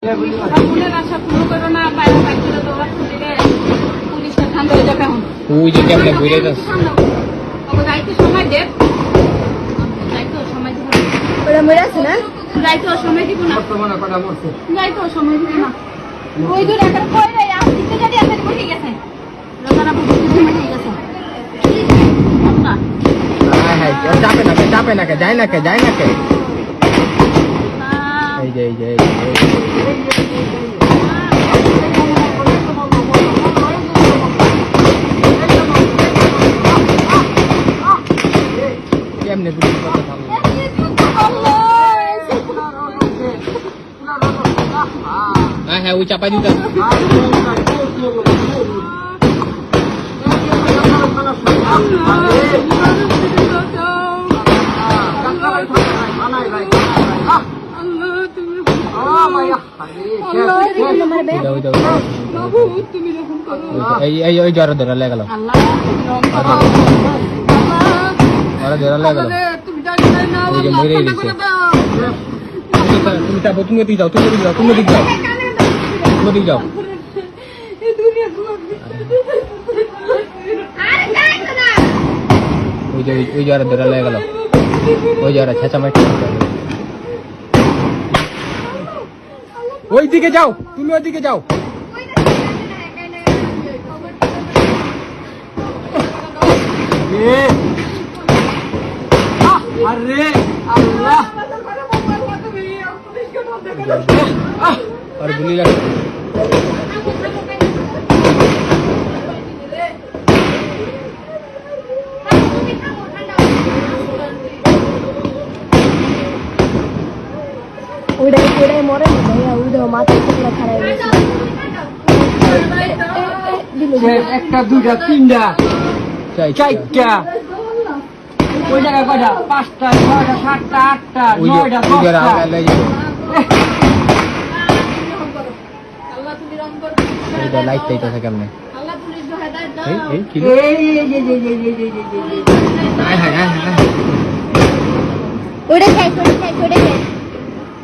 আশা পূরণ করো না, বাইরে বাইরে দৌড়া দিলে পুলিশের ধান ধরে যাবে। এখন ওই যে কেমনে ঘুরে যাচ্ছে, যাইতে সময় দেব, যাইতে সময় দিব না, যাইতে সময় দিব না, যাইতে সময় দিব না। ওই দূর একটা কই রে আসতে যদি আসতে বসে গেছে রাজারা বুঝতে ঠিক আছে। হ্যাঁ হ্যাঁ চাপে না কে যায় না কে এই যে কেমনে পুলিশ কথা ভালো হ্যাঁ ওই চাপাই দিতে এই জ্বর ধরা লেগে গেল, মরে গেছে। তুমি যাবো, তুমি দিক যাও, তুমি দিক যাও। ওই জ্বর ধরা লেগে গেল, ওই জ্বর ছেঁচা মাটি। ওই দিকে যাও, তুমি ওই দিকে যাও। আরে আল্লাহ, আর গুলি লাগে। ওইটাই মরে না ভাইয়া, ওইটা মাথায় টুকরা খারাপ হয়েছে। একটা দুইটা তিনটা চারটা, ওই জায়গায় কয়টা? 5টা 6টা 7টা 8টা 9টা 10টা। লাইট চাইতেছে কেমনে?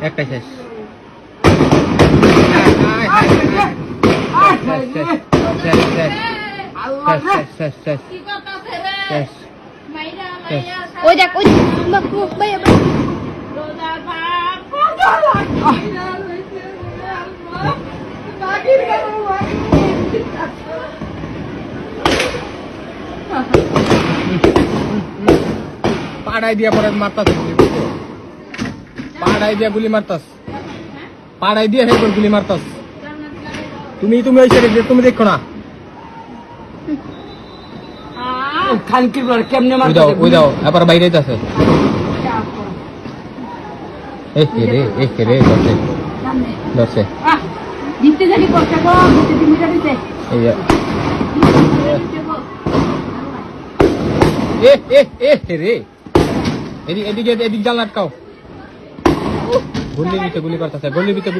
একটা শেষ। ওই দেখ ওই ভাইয়া পাড়াই দিয়া পরে মারতাস, পাড়াই দিয়া গুলি মারতাস, পাড়াই দিয়া হেবার গুলি মারতাস। তুমি ওই সাইডে তুমি দেখো না। খানকির বল কেমনে মারতে? ওই দাও এবার বাইরে যাচ্ছে। রে ধরছে। জিততে যাবি কষ্ট গো, জিততে তুমি যাবিতে এই রে এদিক জাল আটকাও। গলির ভিতরে গুলি করতেছে, গলির ভিতরে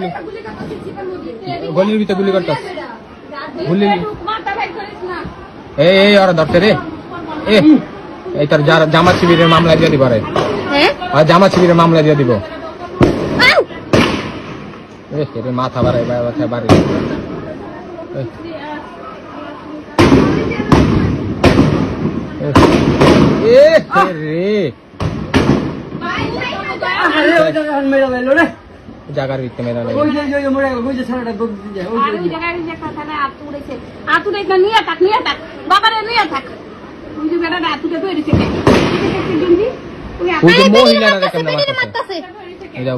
গুলি করতেছে। এই ওরা ধরছে রে। এই তোর জামাত শিবিরের মামলা দিয়ে দিব রে, জামাত শিবিরের মামলা দিয়ে দিব। মাথা বাড়াই বাড়ি জাগার ভিতরে মেরা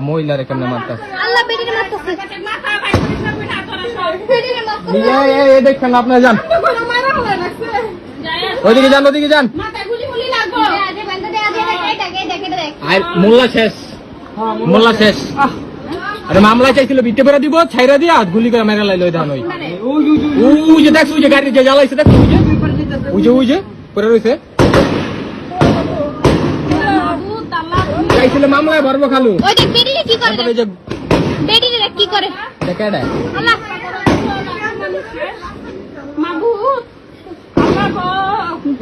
মহিলারা কেমনে মারতাছে। দেখছেন আপনারা, যান ওইদিকে যান। আর মোল্লা শেষ। আরে মামলা চাইছিল বিটে বেড়া দিব, ছাইরা দিয়া গুলি করে মেরা লাইলো। ধান ওই যে দেখছো, ওই যে গাড়ি যে জ্বালাইছে, দেখো ওই যে পরে রয়েছে। চাইছিল মামলায় ভরবো খালু।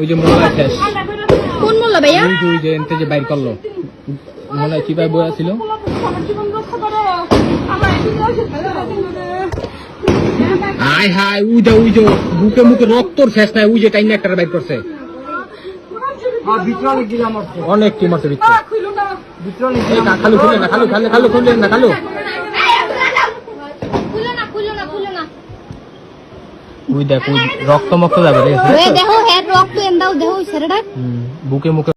ওই যে মোল্লা শেষ। কোন মোল্লা ভাইয়া? ওই যে এনতে যে বাইর করলো, মনে হয় চিপায় বয়া ছিল। হাই হাই উই যে বুকে মুখে রক্তর শেষ নাই, উই যে টাইম একটা বাইর করছে। ভিতরে অনেক গিলা মরছে, অনেক কি মারছে ভিতরে। ভিতরে অনেক এই না, খালু খুলে না, খালু খুললেন না, খালু উই দেখ, উই রক্ত মক্ত যাবে রে। দেখো হ্যাঁ রক্ত এন্দাও দেখো ছেড়ে বুকে মুখে